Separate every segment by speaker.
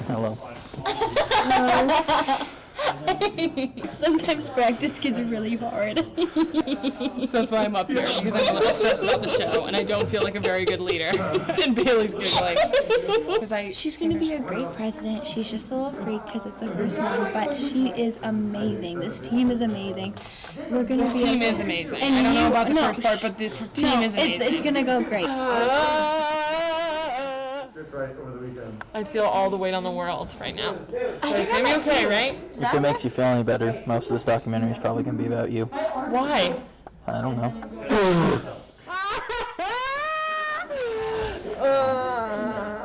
Speaker 1: Hello.
Speaker 2: Sometimes practice gets really hard.
Speaker 3: So that's why I'm up here, because I'm a little stressed about the show, and I don't feel like a very good leader. And Bailey's giggling.
Speaker 2: She's going to be a great president. She's just a little freak because it's the first one, but she is amazing. This team is amazing.
Speaker 3: This team is amazing. I don't know about the first part, but the team is amazing.
Speaker 2: It's going to go great.
Speaker 4: Right over the weekend.
Speaker 3: I feel all the weight on the world right now. But it's gonna be okay, right?
Speaker 1: If it makes you feel any better, most of this documentary is probably going to be about you.
Speaker 3: Why?
Speaker 1: I don't know.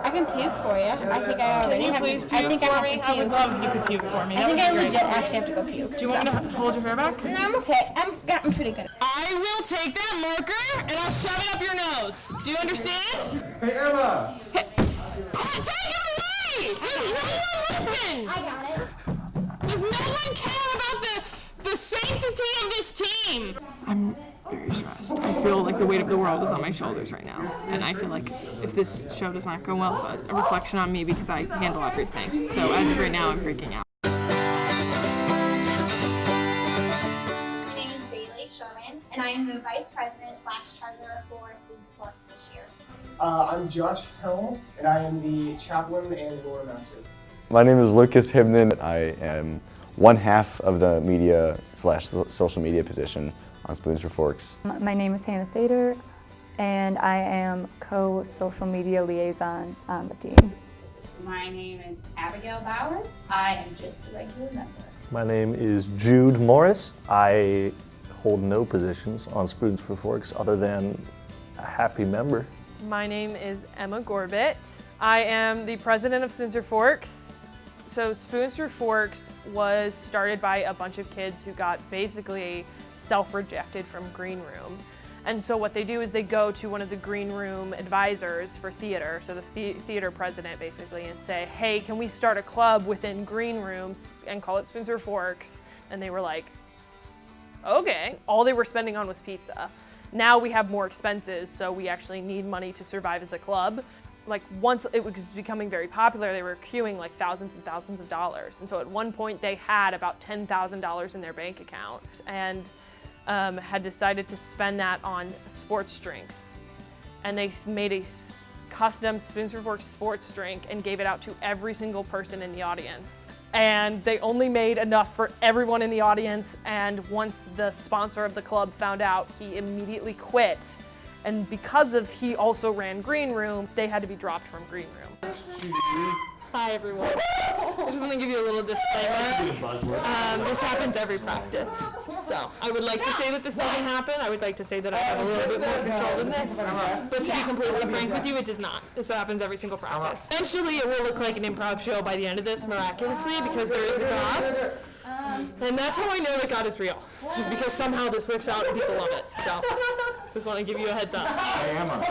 Speaker 2: I can puke for you. I think I already have.
Speaker 3: Please puke
Speaker 2: I think I
Speaker 3: for
Speaker 2: have
Speaker 3: me.
Speaker 2: to
Speaker 3: I would
Speaker 2: puke.
Speaker 3: love if you could puke for me.
Speaker 2: I think I legit actually have to go puke.
Speaker 3: Do you want me to hold your hair back?
Speaker 2: No, I'm okay. I'm pretty good.
Speaker 3: I will take that marker and I'll shove it up your nose. Do you understand?
Speaker 4: Hey, Emma!
Speaker 3: Hey, take it away! No one listen!
Speaker 2: I got it.
Speaker 3: Does no one care about the sanctity of this team? I'm very stressed. I feel like the weight of the world is on my shoulders right now. And I feel like if this show does not go well, it's a reflection on me because I handle everything. So as of right now, I'm freaking out.
Speaker 5: My name is Bailey Sherman, and I am the Vice President / Treasurer for Spoons for Forks this year.
Speaker 6: I'm Josh Helm, and I am the chaplain and lore master.
Speaker 7: My name is Lucas Hibnan. I am one half of the media / social media position on Spoons for Forks.
Speaker 8: My name is Hannah Sater, and I am co-social media liaison on the team.
Speaker 9: My name is Abigail Bowers. I am just a regular member.
Speaker 10: My name is Jude Morris. I hold no positions on Spoons for Forks other than a happy member.
Speaker 3: My name is Emma Gorbett. I am the president of Spoons for Forks. So Spoons for Forks was started by a bunch of kids who got basically self-rejected from Green Room. And so what they do is they go to one of the Green Room advisors for theater, so the theater president basically, and say, hey, can we start a club within Green Rooms and call it Spoons for Forks? And they were like, okay. All they were spending on was pizza. Now we have more expenses, so we actually need money to survive as a club. Like once it was becoming very popular, they were queuing like thousands and thousands of dollars. And so at one point they had about $10,000 in their bank account and had decided to spend that on sports drinks. And they made a custom Spoons for Forks sports drink and gave it out to every single person in the audience. And they only made enough for everyone in the audience, and once the sponsor of the club found out, he immediately quit. And because of he also ran Green Room, they had to be dropped from Green Room. Hi everyone. I just want to give you a little disclaimer. This happens every practice. So I would like to say that this doesn't happen. I would like to say that I have a little bit more control than this. But to be completely frank with you, it does not. This happens every single practice. Eventually it will look like an improv show by the end of this, miraculously, because there is a God. And that's how I know that God is real. Is because somehow this works out and people love it. So just want to give you a heads up.
Speaker 4: Hey, Emma.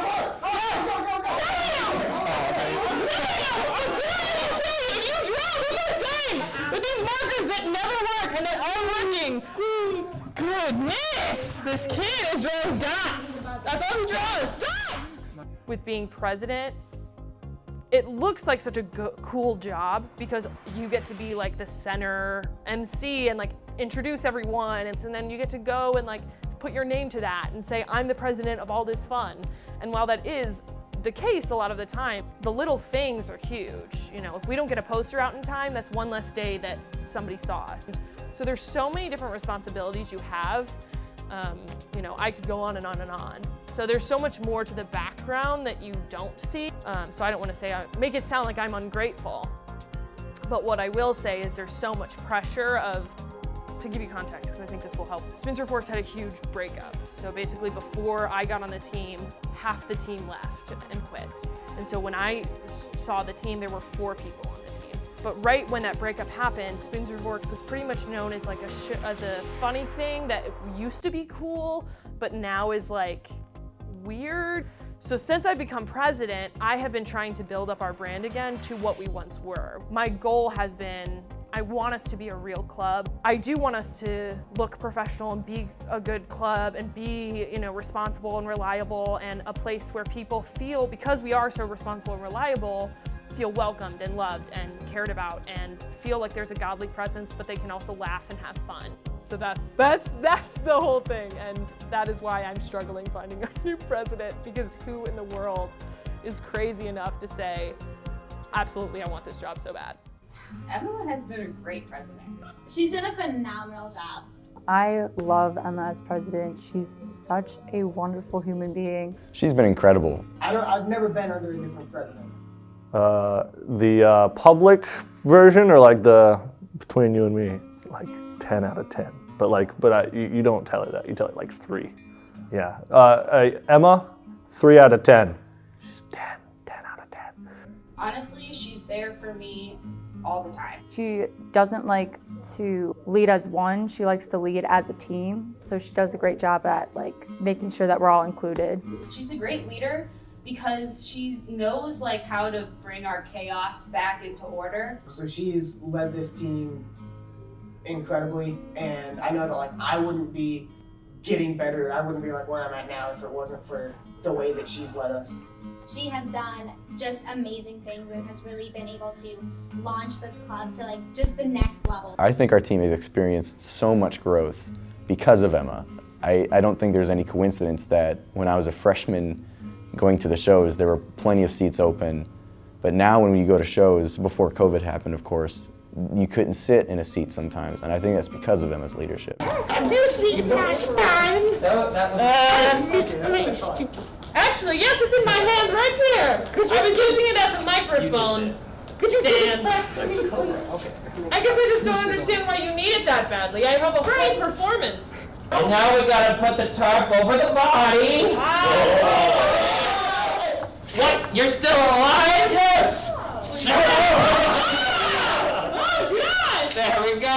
Speaker 3: With these markers that never work when they're all working. Goodness, this kid is drawing dots. That's all he draws, dots. With being president, it looks like such a cool job because you get to be like the center MC and like introduce everyone, and then you get to go and like put your name to that and say, I'm the president of all this fun. And while that is the case a lot of the time, the little things are huge. You know, if we don't get a poster out in time, that's one less day that somebody saw us. So there's so many different responsibilities you have. You know, I could go on and on and on. So there's so much more to the background that you don't see. So I don't want to say, make it sound like I'm ungrateful. But what I will say is there's so much pressure to give you context, because I think this will help. Spoons for Forks had a huge breakup. So basically before I got on the team, half the team left and quit. And so when I saw the team, there were 4 people on the team. But right when that breakup happened, Spoons for Forks was pretty much known as like as a funny thing that used to be cool, but now is like weird. So since I've become president, I have been trying to build up our brand again to what we once were. My goal has been, I want us to be a real club. I do want us to look professional and be a good club and be, you know, responsible and reliable, and a place where people feel, because we are so responsible and reliable, feel welcomed and loved and cared about and feel like there's a godly presence, but they can also laugh and have fun. So that's the whole thing, and that is why I'm struggling finding a new president, because who in the world is crazy enough to say, absolutely, I want this job so bad.
Speaker 9: Emma has been a great president.
Speaker 5: She's done a phenomenal job.
Speaker 8: I love Emma as president. She's such a wonderful human being.
Speaker 7: She's been incredible.
Speaker 6: I've never been under a different president.
Speaker 10: The public version, or like the between you and me, like 10 out of 10. But you don't tell her that. You tell her like 3. Yeah. Emma, 3 out of 10. She's 10 out of 10.
Speaker 9: Honestly, she's there for me all the time.
Speaker 8: She doesn't like to lead as one. She likes to lead as a team. So she does a great job at like making sure that we're all included.
Speaker 9: She's a great leader because she knows like how to bring our chaos back into order.
Speaker 6: So she's led this team incredibly, and I know that like I wouldn't be getting better. I wouldn't be like where I'm at now if it wasn't for the way that she's led us.
Speaker 5: She has done just amazing things and has really been able to launch this club to like just the next level.
Speaker 7: I think our team has experienced so much growth because of Emma. I don't think there's any coincidence that when I was a freshman going to the shows, there were plenty of seats open. But now when we go to shows, before COVID happened, of course, you couldn't sit in a seat sometimes. And I think that's because of Emma's leadership.
Speaker 11: Have you seen my spine? Misplaced.
Speaker 3: Actually, yes, it's in my hand right here. I was using it as a microphone stand. I guess I just don't understand why you need it that badly. I have a whole performance.
Speaker 11: And now we gotta put the tarp over the body. What? You're still alive? Yes!
Speaker 3: Oh, God!
Speaker 11: There we go.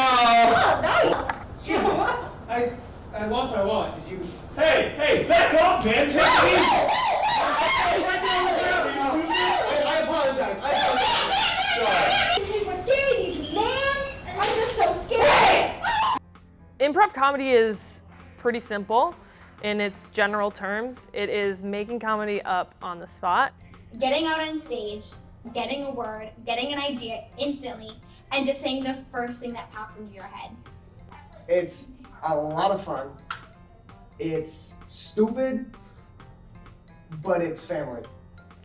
Speaker 6: I lost my wallet. Did you?
Speaker 11: Hey, back off, man. Take it easy.
Speaker 6: I apologize.
Speaker 5: We're scared of you, man. I'm just so scared.
Speaker 3: Improv comedy is pretty simple in its general terms. It is making comedy up on the spot.
Speaker 5: Getting out on stage, getting a word, getting an idea instantly, and just saying the first thing that pops into your head.
Speaker 6: It's a lot of fun. It's stupid, but it's family.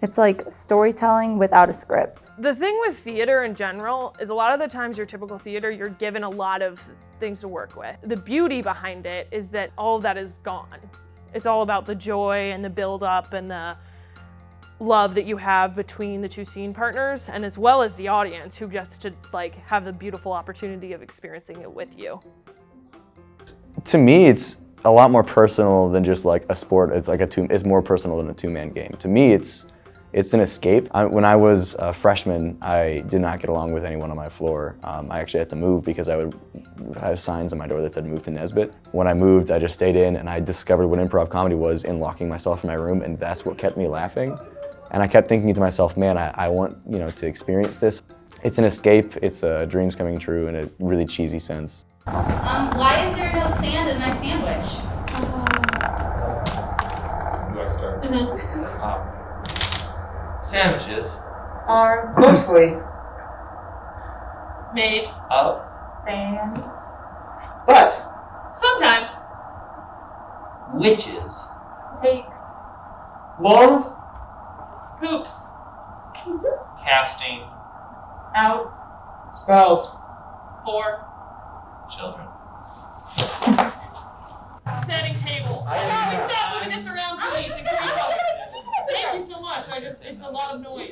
Speaker 8: It's like storytelling without a script.
Speaker 3: The thing with theater in general is a lot of the times your typical theater, you're given a lot of things to work with. The beauty behind it is that all of that is gone. It's all about the joy and the build up and the love that you have between the two scene partners, and as well as the audience who gets to like have the beautiful opportunity of experiencing it with you.
Speaker 7: To me, it's a lot more personal than just like a sport. It's more personal than a two-man game. To me, it's an escape. When I was a freshman, I did not get along with anyone on my floor. I actually had to move because I would have signs on my door that said move to Nesbitt. When I moved, I just stayed in and I discovered what improv comedy was in locking myself in my room, and that's what kept me laughing. And I kept thinking to myself, man, I want to experience this. It's an escape, it's dreams coming true in a really cheesy sense.
Speaker 9: Why is there no sand in my sandwich?
Speaker 11: Do I start? Sandwiches
Speaker 6: Are mostly
Speaker 9: Made
Speaker 11: up.
Speaker 9: sand.
Speaker 6: but
Speaker 9: Sometimes
Speaker 11: Witches.
Speaker 9: take
Speaker 6: long
Speaker 9: poops
Speaker 11: Casting
Speaker 9: out
Speaker 6: spells.
Speaker 9: for
Speaker 11: children.
Speaker 3: Setting table. Can we stop moving this around, please? And can we focus? Thank you so much. It's a lot of noise.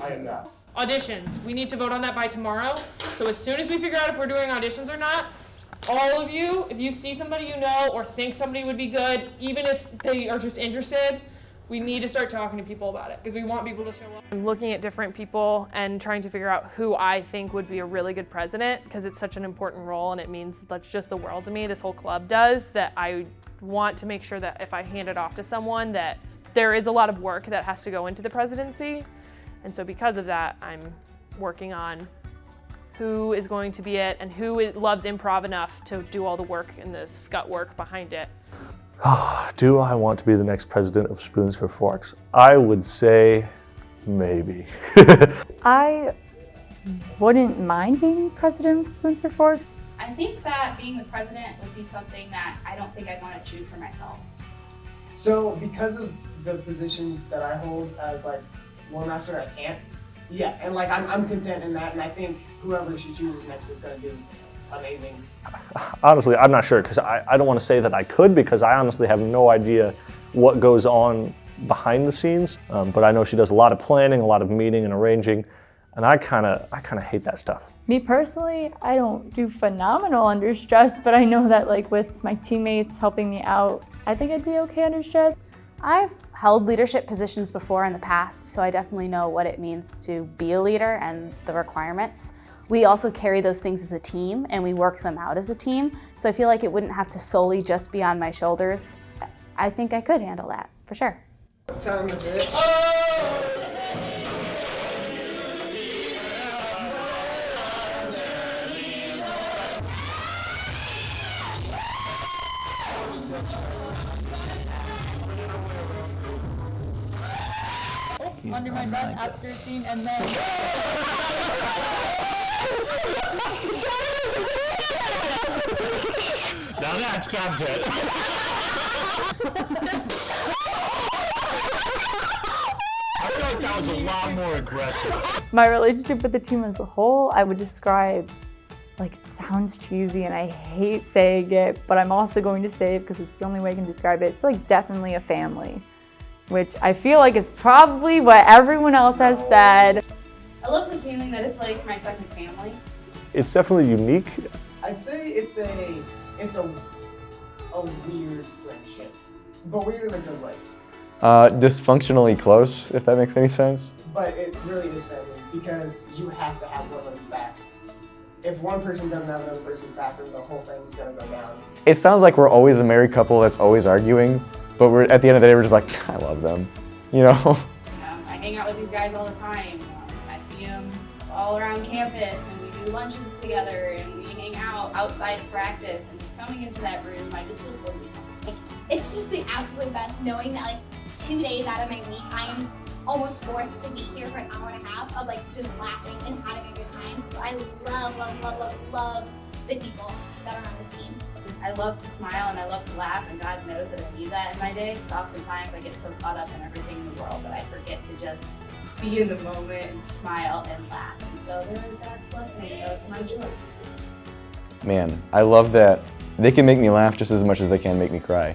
Speaker 3: Auditions. We need to vote on that by tomorrow. So as soon as we figure out if we're doing auditions or not, all of you, if you see somebody you know or think somebody would be good, even if they are just interested, we need to start talking to people about it because we want people to show up. I'm looking at different people and trying to figure out who I think would be a really good president because it's such an important role and it means that's just the world to me. This whole club does, that I want to make sure that if I hand it off to someone that there is a lot of work that has to go into the presidency. And so because of that, I'm working on who is going to be it and who loves improv enough to do all the work and the scut work behind it.
Speaker 10: Do I want to be the next president of Spoons for Forks? I would say maybe.
Speaker 8: I wouldn't mind being president of Spoons for Forks.
Speaker 9: I think that being the president would be something that I don't think I'd want to choose for myself.
Speaker 6: So because of the positions that I hold as like lore master, I can't. Yeah, and like I'm content in that, and I think whoever she chooses next is going to do amazing.
Speaker 10: Honestly, I'm not sure because I don't want to say that I could because I honestly have no idea what goes on behind the scenes. But I know she does a lot of planning, a lot of meeting and arranging, and I kind of hate that stuff.
Speaker 8: Me personally, I don't do phenomenal under stress, but I know that like with my teammates helping me out, I think I'd be okay under stress.
Speaker 12: I've held leadership positions before in the past, so I definitely know what it means to be a leader and the requirements. We also carry those things as a team and we work them out as a team, so I feel like it wouldn't have to solely just be on my shoulders. I think I could handle that, for sure.
Speaker 6: What time is it?
Speaker 8: Under my breath after scene and then...
Speaker 11: Now that's content. I feel like that was a lot more aggressive.
Speaker 8: My relationship with the team as a whole, I would describe, like it sounds cheesy and I hate saying it, but I'm also going to say it because it's the only way I can describe it. It's like definitely a family, which I feel like is probably what everyone else has said.
Speaker 9: I love the feeling that it's like my second family.
Speaker 10: It's definitely unique.
Speaker 6: I'd say it's a weird friendship, but weird in a good way.
Speaker 7: Dysfunctionally close, if that makes any sense.
Speaker 6: But it really is family because you have to have one another's backs. If one person doesn't have another person's back, then the whole thing's gonna go down.
Speaker 7: It sounds like we're always a married couple that's always arguing, but we're at the end of the day, we're just like, I love them, you know?
Speaker 9: I hang out with these guys all the time. I see them all around campus and we do lunches together and we hang out outside of practice, and just coming into that room, I just feel totally comfortable.
Speaker 5: It's just the absolute best knowing that like 2 days out of my week, I am almost forced to be here for an hour and a half of like just laughing and having a good time. So I love the people that are on this team.
Speaker 9: I love to smile and I love to laugh, and God knows that I need that in my day, because oftentimes I get so caught up in everything in the world that I forget to just be in the moment and smile and laugh. And so they're God's blessing of my joy.
Speaker 7: Man, I love that they can make me laugh just as much as they can make me cry.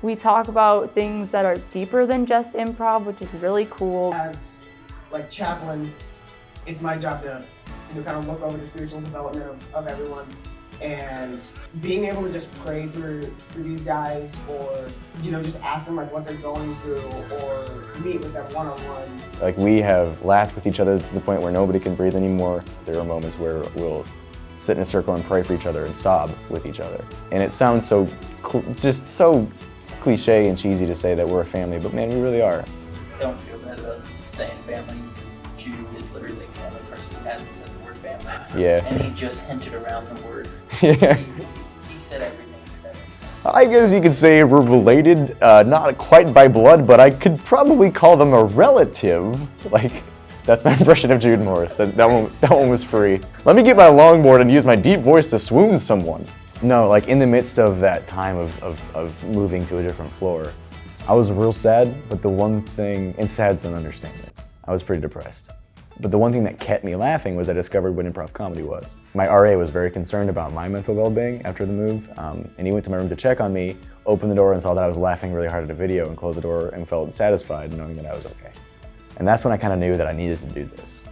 Speaker 8: We talk about things that are deeper than just improv, which is really cool.
Speaker 6: As like chaplain, it's my job to kind of look over the spiritual development of everyone, and being able to just pray for these guys, or just ask them like what they're going through, or meet with them one-on-one.
Speaker 7: Like, we have laughed with each other to the point where nobody can breathe anymore. There are moments where we'll sit in a circle and pray for each other and sob with each other. And it sounds so just so cliche and cheesy to say that we're a family, but man, we really are.
Speaker 1: Don't feel bad about saying family, because Jude is literally the only person who hasn't said the word family.
Speaker 7: Yeah.
Speaker 1: And he just hinted around the word.
Speaker 7: Yeah.
Speaker 1: He said everything except.
Speaker 7: I guess you could say we're related, not quite by blood, but I could probably call them a relative. Like, that's my impression of Jude Morris. That one was free. Let me get my longboard and use my deep voice to swoon someone. No, like in the midst of that time of moving to a different floor, I was real sad, but the one thing, and sad's an understatement, I was pretty depressed. But the one thing that kept me laughing was I discovered what improv comedy was. My RA was very concerned about my mental well-being after the move, and he went to my room to check on me, opened the door and saw that I was laughing really hard at a video, and closed the door and felt satisfied knowing that I was okay. And that's when I kind of knew that I needed to do this.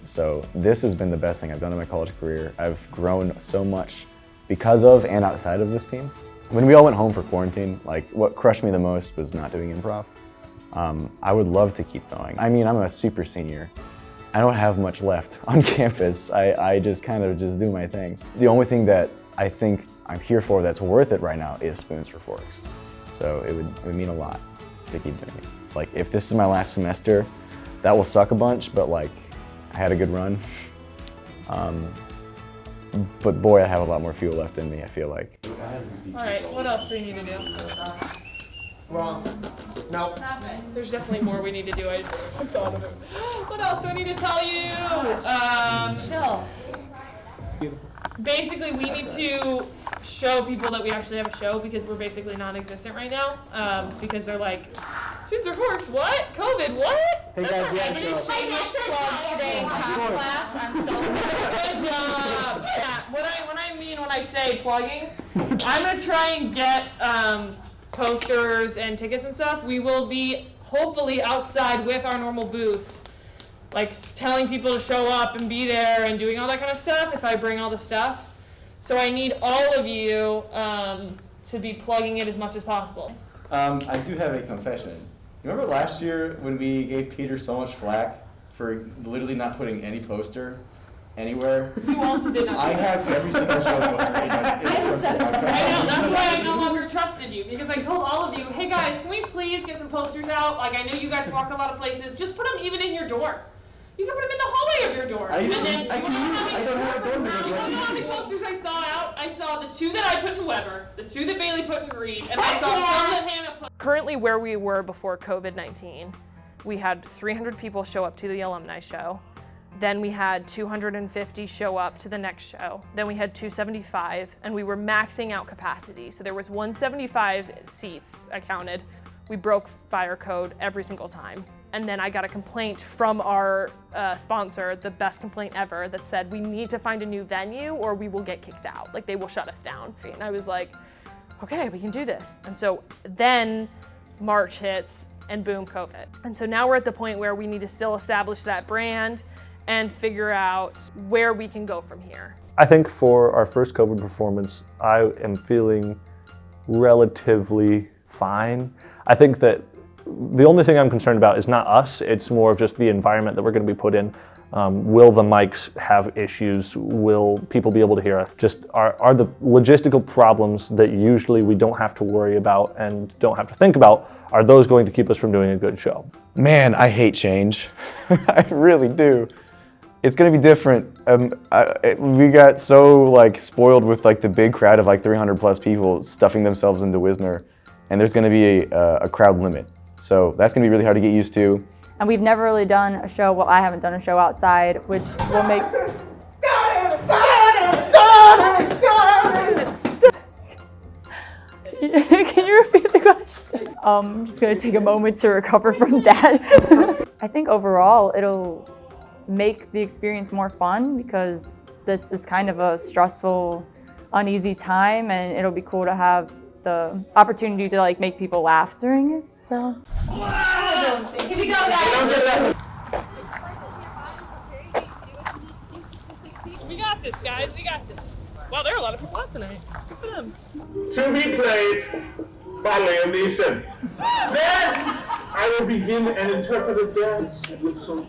Speaker 7: So this has been the best thing I've done in my college career. I've grown so much because of and outside of this team. When we all went home for quarantine, like what crushed me the most was not doing improv. I would love to keep going. I mean, I'm a super senior. I don't have much left on campus. I just kind of do my thing. The only thing that I think I'm here for that's worth it right now is Spoons for Forks. So it would mean a lot to keep doing it. Like, if this is my last semester, that will suck a bunch, but like, I had a good run. But boy, I have a lot more fuel left in me, I feel like.
Speaker 3: All right, what else do we need to do?
Speaker 6: Wrong. Nope.
Speaker 3: There's definitely more we need to do. I just thought of it. What else do I need to tell you? Basically, we need to show people that we actually have a show because we're basically non-existent right now. Because they're like, Spencer Forks, what? COVID, what?
Speaker 4: Hey guys, we have a show.
Speaker 9: Shameless plug today in comp class. I'm so
Speaker 3: Good job. Yeah. What I mean when I say plugging, I'm gonna try and get posters and tickets and stuff. We will be hopefully outside with our normal booth, like telling people to show up and be there and doing all that kind of stuff if I bring all the stuff. So I need all of you to be plugging it as much as possible.
Speaker 7: I do have a confession. Remember last year when we gave Peter so much flack for literally not putting any poster anywhere?
Speaker 3: You also did not.
Speaker 7: I have every single show poster in my
Speaker 3: I'm so sorry. I know, that's why I no longer trusted you, because I told all of you, hey guys, can we please get some posters out? Like, I know you guys walk a lot of places, just put them even in your dorm. You can put them in the hallway of your dorm.
Speaker 7: I
Speaker 3: and
Speaker 7: don't
Speaker 3: then,
Speaker 7: have a dorm because
Speaker 3: you know how many posters I saw out? I saw the 2 that I put in Weber, the 2 that Bailey put in Reed, and I saw some that Hannah put. Currently where we were before COVID-19, we had 300 people show up to the alumni show. Then we had 250 show up to the next show. Then we had 275, and we were maxing out capacity. So there was 175 seats I counted. We broke fire code every single time. And then I got a complaint from our sponsor, the best complaint ever, that said, we need to find a new venue or we will get kicked out. Like, they will shut us down. And I was like, okay, we can do this. And so then March hits and boom, COVID. And so now we're at the point where we need to still establish that brand and figure out where we can go from here.
Speaker 10: I think for our first COVID performance, I am feeling relatively fine. I think that the only thing I'm concerned about is not us, it's more of just the environment that we're going to be put in. Will the mics have issues? Will people be able to hear us? Just are the logistical problems that usually we don't have to worry about and don't have to think about, are those going to keep us from doing a good show?
Speaker 7: Man, I hate change. I really do. It's gonna be different. We got so like spoiled with like the big crowd of like 300 plus people stuffing themselves into Wisner, and there's gonna be a crowd limit. So that's gonna be really hard to get used to.
Speaker 8: And we've never really done a show, well, I haven't done a show outside, which will make... Can you repeat the question? I'm just gonna take a moment to recover from that. I think overall it'll make the experience more fun because this is kind of a stressful, uneasy time, and it'll be cool to have the opportunity to like make people laugh during it, so.
Speaker 9: Here we go, guys.
Speaker 3: We got this, guys, we got this. Wow, there are a lot of people out tonight. Good for them.
Speaker 11: To be played by Liam Neeson. Then I will begin an interpretive dance with some.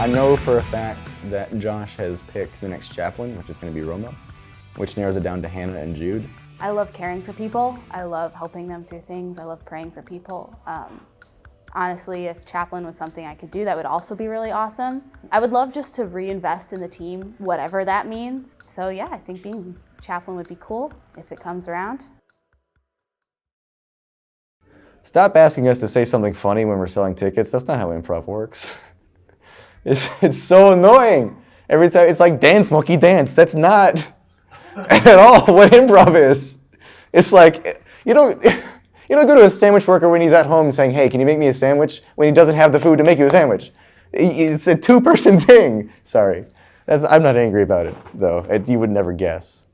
Speaker 7: I know for a fact that Josh has picked the next chaplain, which is going to be Roma, which narrows it down to Hannah and Jude.
Speaker 12: I love caring for people. I love helping them through things. I love praying for people. Honestly, if chaplain was something I could do, that would also be really awesome. I would love just to reinvest in the team, whatever that means. So yeah, I think being chaplain would be cool if it comes around.
Speaker 7: Stop asking us to say something funny when we're selling tickets. That's not how improv works. It's so annoying. Every time it's like dance, monkey, dance. That's not at all what improv is. It's like you don't go to a sandwich worker when he's at home saying, "Hey, can you make me a sandwich?" when he doesn't have the food to make you a sandwich. It's a two-person thing. Sorry, I'm not angry about it though. You would never guess.